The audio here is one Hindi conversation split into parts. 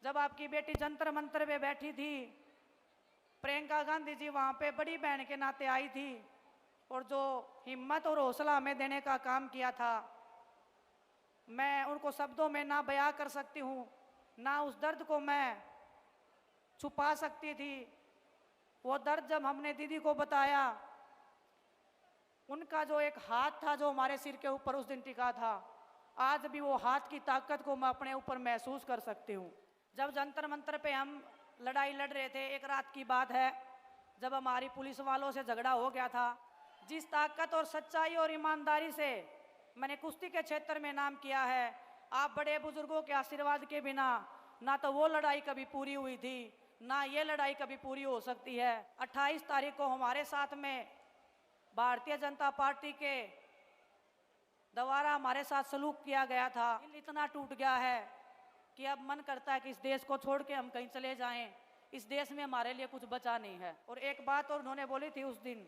जब आपकी बेटी जंतर मंतर पे बैठी थी, प्रियंका गांधी जी वहाँ पे बड़ी बहन के नाते आई थी और जो हिम्मत और हौसला हमें देने का काम किया था, मैं उनको शब्दों में ना बयां कर सकती हूँ, ना उस दर्द को मैं छुपा सकती थी। वो दर्द जब हमने दीदी को बताया, उनका जो एक हाथ था जो हमारे सिर के ऊपर उस दिन टिका था, आज भी वो हाथ की ताकत को मैं अपने ऊपर महसूस कर सकती हूँ। जब जंतर मंतर पे हम लड़ाई लड़ रहे थे, एक रात की बात है, जब हमारी पुलिस वालों से झगड़ा हो गया था, जिस ताकत और सच्चाई और ईमानदारी से मैंने कुश्ती के क्षेत्र में नाम किया है, आप बड़े बुजुर्गों के आशीर्वाद के बिना ना तो वो लड़ाई कभी पूरी हुई थी, ना ये लड़ाई कभी पूरी हो सकती है। 28 तारीख को हमारे साथ में भारतीय जनता पार्टी के द्वारा हमारे साथ सलूक किया गया था। दिल इतना टूट गया है कि अब मन करता है कि इस देश को छोड़ के हम कहीं चले जाएं। इस देश में हमारे लिए कुछ बचा नहीं है। और एक बात और उन्होंने बोली थी उस दिन,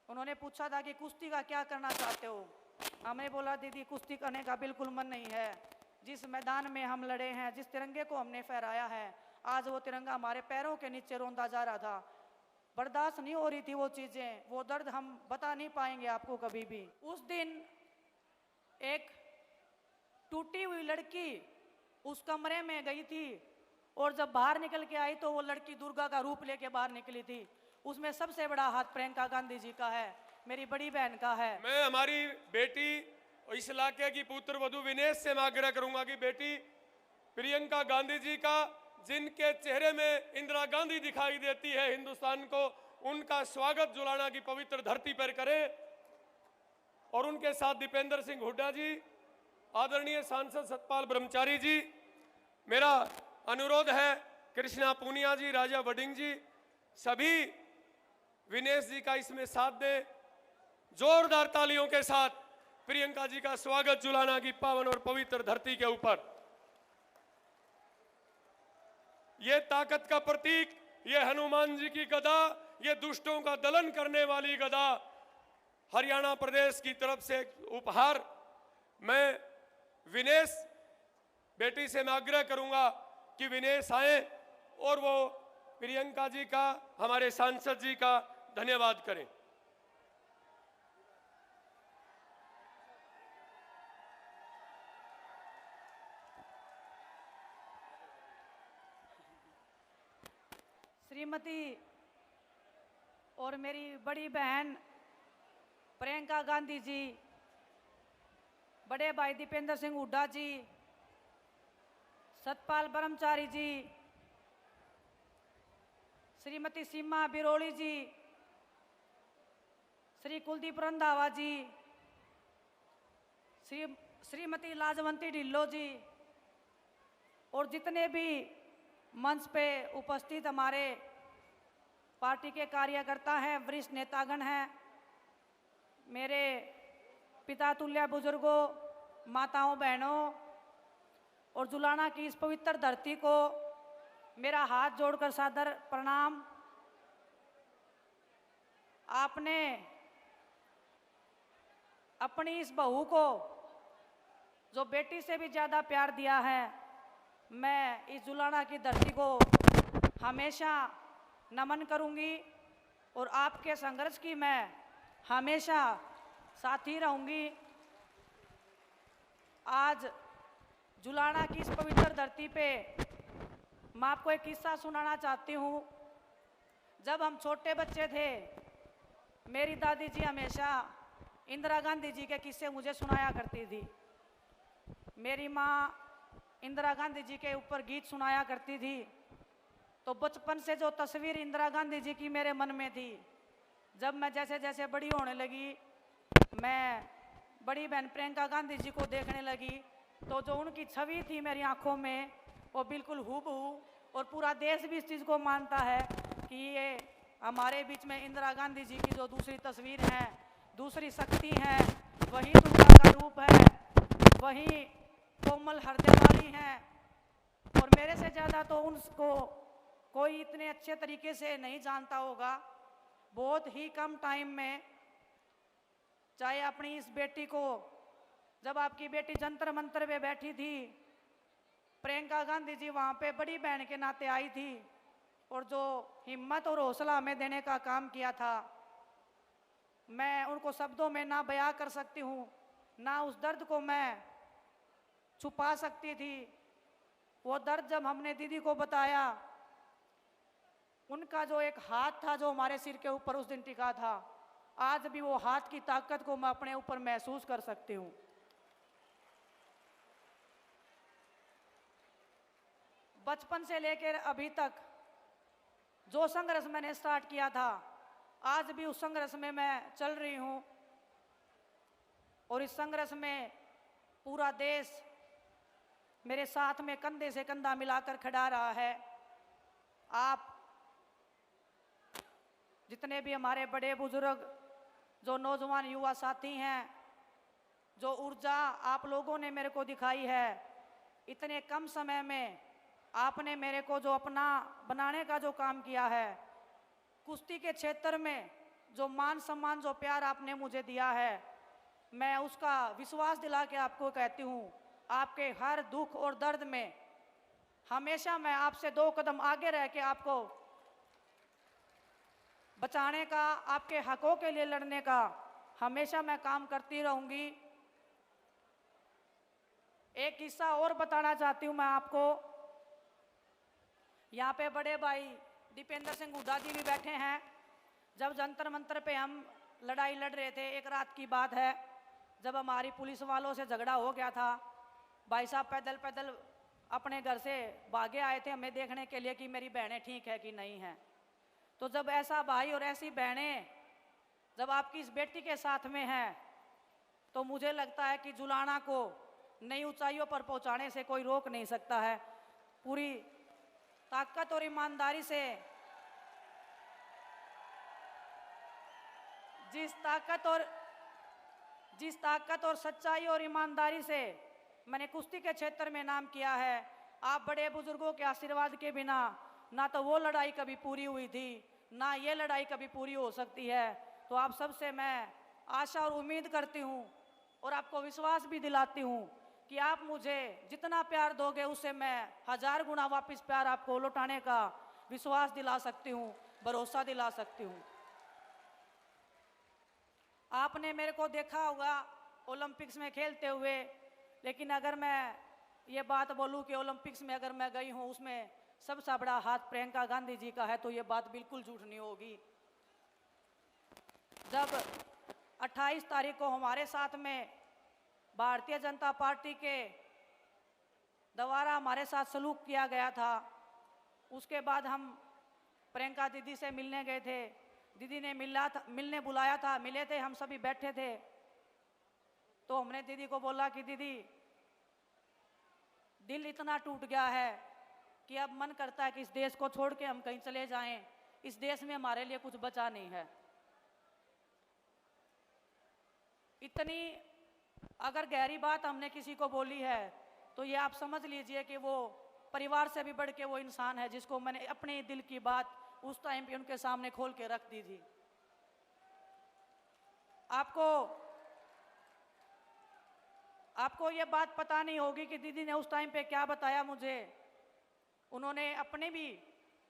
उन्होंने पूछा था कि कुश्ती का क्या करना चाहते हो। हमने बोला दीदी कुश्ती करने का बिल्कुल मन नहीं है। जिस मैदान में हम लड़े हैं, जिस तिरंगे को हमने फहराया है, आज वो तिरंगा हमारे पैरों के नीचे रौंदा जा रहा था। बर्दाश्त नहीं हो रही थी वो चीज़ें, वो दर्द हम बता नहीं पाएंगे आपको कभी भी। उस दिन एक टूटी हुई लड़की उस कमरे में गई थी और जब बाहर निकल के आई तो वो लड़की दुर्गा का रूप लेके बाहर निकली थी। उसमें सबसे बड़ा हाथ प्रियंका गांधी जी का है, मेरी बड़ी बहन का है। मैं हमारी बेटी और इस इलाके की पुत्र वधु विनेश से मैं आग्रह करूंगा कि बेटी प्रियंका गांधी जी का, जिनके चेहरे में इंदिरा गांधी दिखाई देती है हिंदुस्तान को, उनका स्वागत जुलाना की पवित्र धरती पर करें। और उनके साथ दीपेंद्र सिंह हुड्डा जी, आदरणीय सांसद सतपाल ब्रह्मचारी जी, मेरा अनुरोध है कृष्णा पूनिया जी, राजा वडिंग जी, सभी विनेश जी का इसमें साथ दें। जोरदार तालियों के साथ प्रियंका जी का स्वागत जुलाना की पावन और पवित्र धरती के ऊपर। ये ताकत का प्रतीक, ये हनुमान जी की गदा, ये दुष्टों का दलन करने वाली गदा, हरियाणा प्रदेश की तरफ से उपहार। मैं विनेश बेटी से मैं आग्रह करूंगा कि विनेश आए और वो प्रियंका जी का, हमारे सांसद जी का धन्यवाद करें। श्रीमती और मेरी बड़ी बहन प्रियंका गांधी जी, बड़े भाई दीपेंद्र सिंह हुड्डा जी, सतपाल ब्रह्मचारी जी, श्रीमती सीमा बिरोली जी, श्री कुलदीप रंधावा जी, श्रीमती लाजवंती ढिल्लो जी और जितने भी मंच पे उपस्थित हमारे पार्टी के कार्यकर्ता हैं, वरिष्ठ नेतागण हैं, मेरे पिता तुल्य बुजुर्गों, माताओं, बहनों और जुलाना की इस पवित्र धरती को मेरा हाथ जोड़कर सादर प्रणाम। आपने अपनी इस बहू को जो बेटी से भी ज़्यादा प्यार दिया है, मैं इस जुलाना की धरती को हमेशा नमन करूंगी और आपके संघर्ष की मैं हमेशा साथी रहूंगी। आज जुलाना की इस पवित्र धरती पे मैं आपको एक किस्सा सुनाना चाहती हूँ। जब हम छोटे बच्चे थे, मेरी दादी जी हमेशा इंदिरा गांधी जी के किस्से मुझे सुनाया करती थी। मेरी माँ इंदिरा गांधी जी के ऊपर गीत सुनाया करती थी। तो बचपन से जो तस्वीर इंदिरा गांधी जी की मेरे मन में थी, जब मैं जैसे जैसे बड़ी होने लगी, मैं बड़ी बहन प्रियंका गांधी जी को देखने लगी, तो जो उनकी छवि थी मेरी आंखों में, वो बिल्कुल हूबहू, और पूरा देश भी इस चीज़ को मानता है कि ये हमारे बीच में इंदिरा गांधी जी की जो दूसरी तस्वीर है, दूसरी शक्ति है, वही दुर्गा का रूप है, वही कोमल हृदय वाली है। और मेरे से ज़्यादा तो उनको कोई इतने अच्छे तरीके से नहीं जानता होगा। बहुत ही कम टाइम में, चाहे अपनी इस बेटी को, जब आपकी बेटी जंतर मंतर पे बैठी थी प्रियंका गांधी जी वहाँ पे बड़ी बहन के नाते आई थी और जो हिम्मत और हौसला हमें देने का काम किया था, मैं उनको शब्दों में ना बयां कर सकती हूँ, ना उस दर्द को मैं छुपा सकती थी। वो दर्द जब हमने दीदी को बताया, उनका जो एक हाथ था जो हमारे सिर के ऊपर उस दिन टिका था, आज भी वो हाथ की ताकत को मैं अपने ऊपर महसूस कर सकती हूँ। बचपन से लेकर अभी तक जो संघर्ष मैंने स्टार्ट किया था, आज भी उस संघर्ष में मैं चल रही हूँ और इस संघर्ष में पूरा देश मेरे साथ में कंधे से कंधा मिलाकर खड़ा रहा है। आप जितने भी हमारे बड़े बुजुर्ग, जो नौजवान युवा साथी हैं, जो ऊर्जा आप लोगों ने मेरे को दिखाई है, इतने कम समय में आपने मेरे को जो अपना बनाने का जो काम किया है, कुश्ती के क्षेत्र में जो मान सम्मान, जो प्यार आपने मुझे दिया है, मैं उसका विश्वास दिला के आपको कहती हूँ, आपके हर दुख और दर्द में हमेशा मैं आपसे 2 कदम आगे रह के आपको बचाने का, आपके हकों के लिए लड़ने का हमेशा मैं काम करती रहूंगी। एक किस्सा और बताना चाहती हूँ मैं आपको। यहाँ पे बड़े भाई दीपेंद्र सिंह हुड्डा जी भी बैठे हैं। जब जंतर मंतर पे हम लड़ाई लड़ रहे थे, एक रात की बात है, जब हमारी पुलिस वालों से झगड़ा हो गया था, भाई साहब पैदल पैदल अपने घर से भागे आए थे हमें देखने के लिए कि मेरी बहनें ठीक है कि नहीं है। तो जब ऐसा भाई और ऐसी बहनें जब आपकी इस बेटी के साथ में हैं, तो मुझे लगता है कि जुलाना को नई ऊंचाइयों पर पहुंचाने से कोई रोक नहीं सकता है। पूरी ताकत और ईमानदारी से, जिस ताकत और सच्चाई और ईमानदारी से मैंने कुश्ती के क्षेत्र में नाम किया है, आप बड़े बुजुर्गों के आशीर्वाद के बिना ना तो वो लड़ाई कभी पूरी हुई थी, ना ये लड़ाई कभी पूरी हो सकती है। तो आप सबसे मैं आशा और उम्मीद करती हूँ और आपको विश्वास भी दिलाती हूँ कि आप मुझे जितना प्यार दोगे उससे मैं 1000 गुना वापस प्यार आपको लौटाने का विश्वास दिला सकती हूँ, भरोसा दिला सकती हूँ। आपने मेरे को देखा होगा ओलंपिक्स में खेलते हुए, लेकिन अगर मैं ये बात बोलूँ कि ओलंपिक्स में अगर मैं गई हूँ, उसमें सबसे बड़ा हाथ प्रियंका गांधी जी का है, तो ये बात बिल्कुल झूठ नहीं होगी। जब 28 तारीख को हमारे साथ में भारतीय जनता पार्टी के द्वारा हमारे साथ सलूक किया गया था, उसके बाद हम प्रियंका दीदी से मिलने गए थे। दीदी ने मिलने बुलाया था, मिले थे, हम सभी बैठे थे। तो हमने दीदी को बोला कि दीदी, दिल इतना टूट गया है कि अब मन करता है कि इस देश को छोड़ के हम कहीं चले जाएं, इस देश में हमारे लिए कुछ बचा नहीं है। इतनी अगर गहरी बात हमने किसी को बोली है तो ये आप समझ लीजिए कि वो परिवार से भी बढ़ के वो इंसान है जिसको मैंने अपने दिल की बात उस टाइम पे उनके सामने खोल के रख दी थी। आपको ये बात पता नहीं होगी कि दीदी ने उस टाइम पे क्या बताया मुझे। उन्होंने अपने भी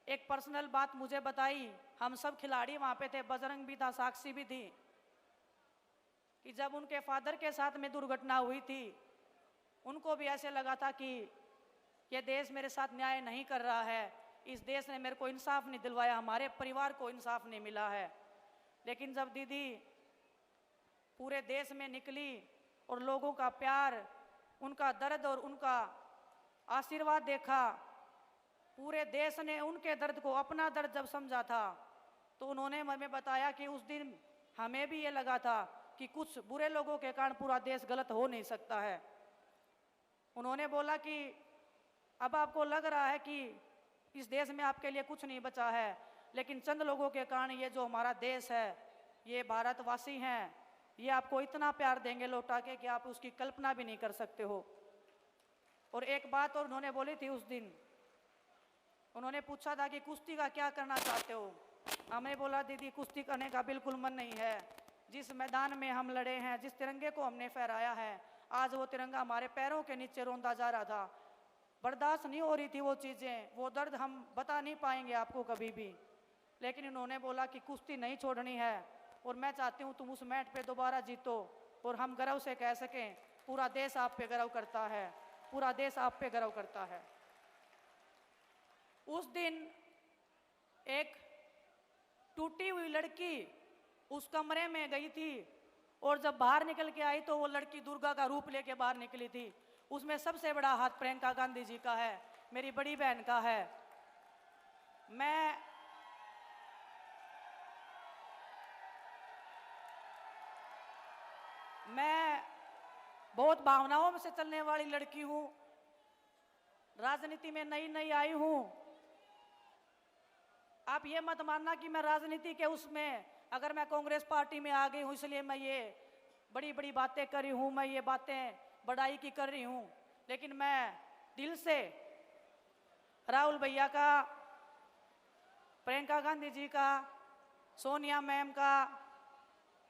एक पर्सनल बात मुझे बताई। हम सब खिलाड़ी वहाँ पे थे, बजरंग भी था, साक्षी भी थी, कि जब उनके फादर के साथ में दुर्घटना हुई थी, उनको भी ऐसे लगा था कि ये देश मेरे साथ न्याय नहीं कर रहा है, इस देश ने मेरे को इंसाफ नहीं दिलवाया, हमारे परिवार को इंसाफ नहीं मिला है। लेकिन जब दीदी पूरे देश में निकली और लोगों का प्यार, उनका दर्द और उनका आशीर्वाद देखा, पूरे देश ने उनके दर्द को अपना दर्द जब समझा था, तो उन्होंने हमें बताया कि उस दिन हमें भी ये लगा था कि कुछ बुरे लोगों के कारण पूरा देश गलत हो नहीं सकता है। उन्होंने बोला कि अब आपको लग रहा है कि इस देश में आपके लिए कुछ नहीं बचा है, लेकिन चंद लोगों के कारण ये जो हमारा देश है, ये भारतवासी हैं, ये आपको इतना प्यार देंगे लौटा के कि आप उसकी कल्पना भी नहीं कर सकते हो। और एक बात और उन्होंने बोली थी उस दिन, उन्होंने पूछा था कि कुश्ती का क्या करना चाहते हो। हमें बोला दीदी कुश्ती करने का बिल्कुल मन नहीं है। जिस मैदान में हम लड़े हैं, जिस तिरंगे को हमने फहराया है, आज वो तिरंगा हमारे पैरों के नीचे रौंदा जा रहा था। बर्दाश्त नहीं हो रही थी वो चीज़ें, वो दर्द हम बता नहीं पाएंगे आपको कभी भी। लेकिन इन्होंने बोला कि कुश्ती नहीं छोड़नी है और मैं चाहती हूँ तुम उस मैट पे दोबारा जीतो और हम गर्व से कह सकें पूरा देश आप पे गर्व करता है, पूरा देश आप पे गर्व करता है। उस दिन एक टूटी हुई लड़की उस कमरे में गई थी और जब बाहर निकल के आई तो वो लड़की दुर्गा का रूप लेके बाहर निकली थी। उसमें सबसे बड़ा हाथ प्रियंका गांधी जी का है, मेरी बड़ी बहन का है। मैं बहुत भावनाओं में से चलने वाली लड़की हूं, राजनीति में नई नई आई हूं। आप ये मत मानना कि मैं राजनीति के उसमें, अगर मैं कांग्रेस पार्टी में आ गई हूं इसलिए मैं ये बड़ी बड़ी बातें कर रही हूं, मैं ये बातें बड़ाई की कर रही हूं। लेकिन मैं दिल से राहुल भैया का, प्रियंका गांधी जी का, सोनिया मैम का,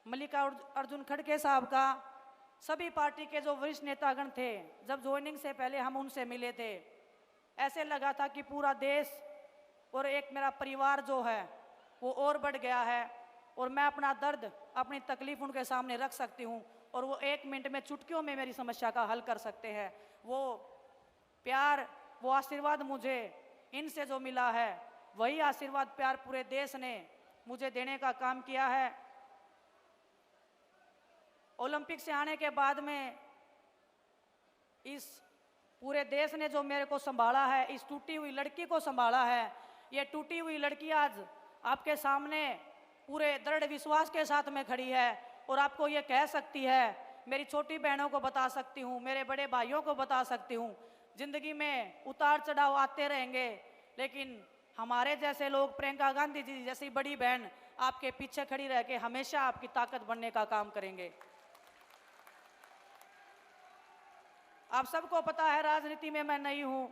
मल्लिकार्जुन खड़गे साहब का, सभी पार्टी के जो वरिष्ठ नेतागण थे, जब ज्वाइनिंग से पहले हम उनसे मिले थे, ऐसे लगा था कि पूरा देश और एक मेरा परिवार जो है वो और बढ़ गया है और मैं अपना दर्द, अपनी तकलीफ उनके सामने रख सकती हूँ और वो 1 मिनट में, चुटकियों में मेरी समस्या का हल कर सकते हैं। वो प्यार, वो आशीर्वाद मुझे इनसे जो मिला है, वही आशीर्वाद प्यार पूरे देश ने मुझे देने का काम किया है। ओलंपिक से आने के बाद में इस पूरे देश ने जो मेरे को संभाला है, इस टूटी हुई लड़की को संभाला है। ये टूटी हुई लड़की आज आपके सामने पूरे दृढ़ विश्वास के साथ में खड़ी है और आपको ये कह सकती है, मेरी छोटी बहनों को बता सकती हूँ, मेरे बड़े भाइयों को बता सकती हूँ, जिंदगी में उतार चढ़ाव आते रहेंगे, लेकिन हमारे जैसे लोग, प्रियंका गांधी जी जैसी बड़ी बहन आपके पीछे खड़ी रह के हमेशा आपकी ताकत बनने का काम करेंगे। आप सबको पता है राजनीति में मैं नई हूं।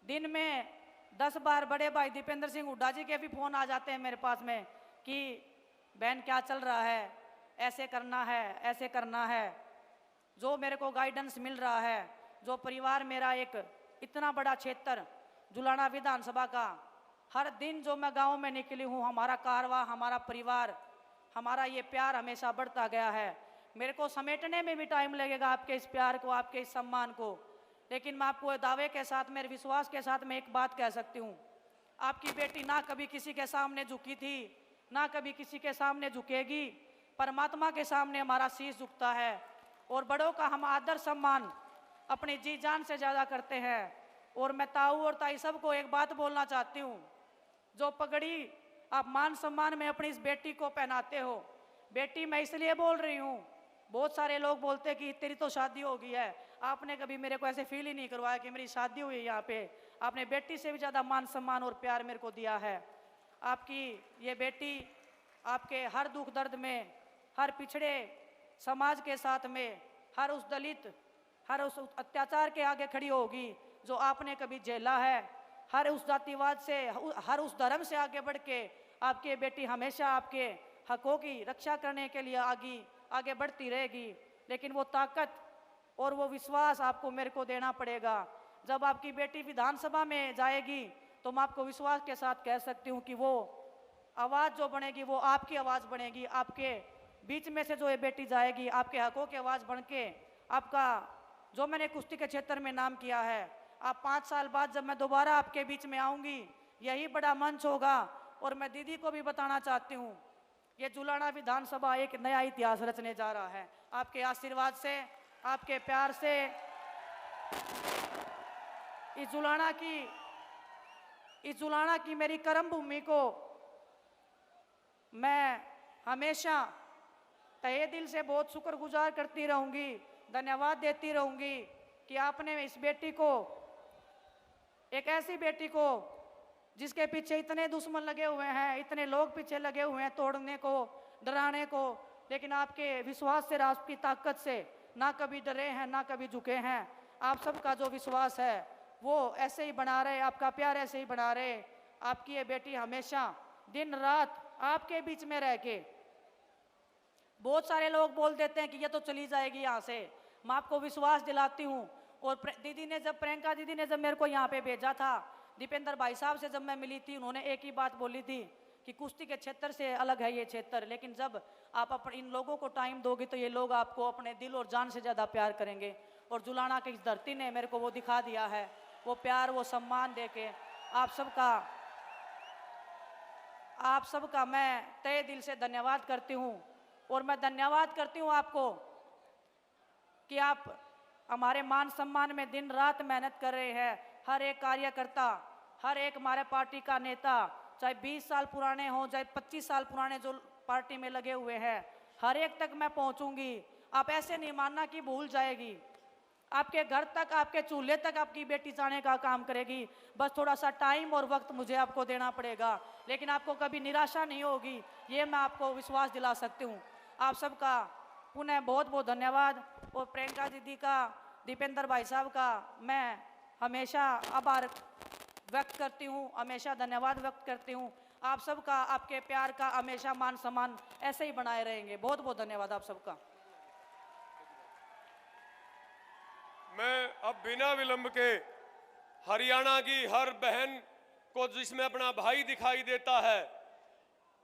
दिन में 10 बार बड़े भाई दीपेंद्र सिंह हुड्डा जी के भी फोन आ जाते हैं मेरे पास में कि बहन क्या चल रहा है, ऐसे करना है, ऐसे करना है। जो मेरे को गाइडेंस मिल रहा है, जो परिवार मेरा एक इतना बड़ा क्षेत्र जुलाना विधानसभा का, हर दिन जो मैं गांव में निकली हूं, हमारा कारवां, हमारा परिवार, हमारा ये प्यार हमेशा बढ़ता गया है। मेरे को समेटने में भी टाइम लगेगा आपके इस प्यार को, आपके इस सम्मान को, लेकिन मैं आपको दावे के साथ, मेरे विश्वास के साथ मैं एक बात कह सकती हूँ, आपकी बेटी ना कभी किसी के सामने झुकी थी, ना कभी किसी के सामने झुकेगी। परमात्मा के सामने हमारा शीश झुकता है और बड़ों का हम आदर सम्मान अपनी जी जान से ज़्यादा करते हैं। और मैं ताऊ और ताई सबको एक बात बोलना चाहती हूँ, जो पगड़ी आप मान सम्मान में अपनी इस बेटी को पहनाते हो, बेटी मैं इसलिए बोल रही हूँ, बहुत सारे लोग बोलते हैं कि तेरी तो शादी हो गई है, आपने कभी मेरे को ऐसे फील ही नहीं करवाया कि मेरी शादी हुई है यहाँ पे। आपने बेटी से भी ज़्यादा मान सम्मान और प्यार मेरे को दिया है। आपकी ये बेटी आपके हर दुख दर्द में, हर पिछड़े समाज के साथ में, हर उस दलित, हर उस अत्याचार के आगे खड़ी होगी जो आपने कभी झेला है। हर उस जातिवाद से, हर उस धर्म से आगे बढ़ के आपकी बेटी हमेशा आपके हकों की रक्षा करने के लिए आगे बढ़ती रहेगी। लेकिन वो ताकत और वो विश्वास आपको मेरे को देना पड़ेगा। जब आपकी बेटी विधानसभा में जाएगी तो मैं आपको विश्वास के साथ कह सकती हूँ कि वो आवाज़ जो बनेगी वो आपकी आवाज़ बनेगी। आपके बीच में से जो ये बेटी जाएगी, आपके हकों की आवाज़ बन के, आपका जो मैंने कुश्ती के क्षेत्र में नाम किया है, आप 5 साल बाद जब मैं दोबारा आपके बीच में आऊँगी, यही बड़ा मंच होगा। और मैं दीदी को भी बताना चाहती हूँ, ये जुलाना विधानसभा एक नया इतिहास रचने जा रहा है। आपके आशीर्वाद से, आपके प्यार से इस जुलाना की मेरी कर्म भूमि को मैं हमेशा तहे दिल से बहुत शुक्रगुजार करती रहूंगी, धन्यवाद देती रहूंगी कि आपने इस बेटी को, एक ऐसी बेटी को जिसके पीछे इतने दुश्मन लगे हुए हैं, इतने लोग पीछे लगे हुए हैं तोड़ने को, डराने को, लेकिन आपके विश्वास से, आपकी ताकत से ना कभी डरे हैं, ना कभी झुके हैं। आप सबका जो विश्वास है वो ऐसे ही बना रहे, आपका प्यार ऐसे ही बना रहे। आपकी ये बेटी हमेशा दिन रात आपके बीच में रह के, बहुत सारे लोग बोल देते हैं कि ये तो चली जाएगी यहाँ से, मैं आपको विश्वास दिलाती हूँ। और दीदी ने जब प्रियंका दीदी ने जब मेरे को यहाँ पे भेजा था, दीपेंद्र भाई साहब से जब मैं मिली थी, उन्होंने एक ही बात बोली थी कि कुश्ती के क्षेत्र से अलग है ये क्षेत्र, लेकिन जब आप अपने इन लोगों को टाइम दोगे तो ये लोग आपको अपने दिल और जान से ज़्यादा प्यार करेंगे। और जुलाना की इस धरती ने मेरे को वो दिखा दिया है, वो प्यार वो सम्मान दे के आप सबका मैं तहे दिल से धन्यवाद करती हूँ। और मैं धन्यवाद करती हूँ आपको कि आप हमारे मान सम्मान में दिन रात मेहनत कर रहे हैं। हर एक कार्यकर्ता, हर एक हमारे पार्टी का नेता, चाहे 20 साल पुराने हों, चाहे 25 साल पुराने जो पार्टी में लगे हुए हैं, हर एक तक मैं पहुंचूंगी। आप ऐसे नहीं मानना कि भूल जाएगी, आपके घर तक, आपके चूल्हे तक आपकी बेटी जाने का काम करेगी। बस थोड़ा सा टाइम और वक्त मुझे आपको देना पड़ेगा, लेकिन आपको कभी निराशा नहीं होगी, ये मैं आपको विश्वास दिला सकती हूँ। आप सबका पुनः बहुत बहुत धन्यवाद। और प्रियंका दीदी का, दीपेंद्र भाई साहब का मैं हमेशा आभार व्यक्त करती हूँ, हमेशा धन्यवाद व्यक्त करती हूँ। आप सबका, आपके प्यार का हमेशा मान सम्मान ऐसे ही बनाए रहेंगे। बहुत बहुत धन्यवाद आप सबका। मैं अब बिना विलंब के हरियाणा की हर बहन को जिसमें अपना भाई दिखाई देता है,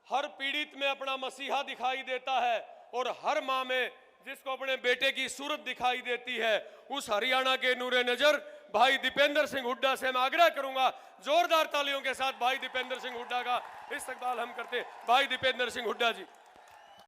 हर पीड़ित में अपना मसीहा दिखाई देता है, और हर माँ में जिसको अपने बेटे की सूरत दिखाई देती है, उस हरियाणा के नूरे नजर भाई दीपेंद्र सिंह हुड्डा से मैं आग्रह करूंगा, जोरदार तालियों के साथ भाई दीपेंद्र सिंह हुड्डा का इस्तकबाल हम करते। भाई दीपेंद्र सिंह हुड्डा जी।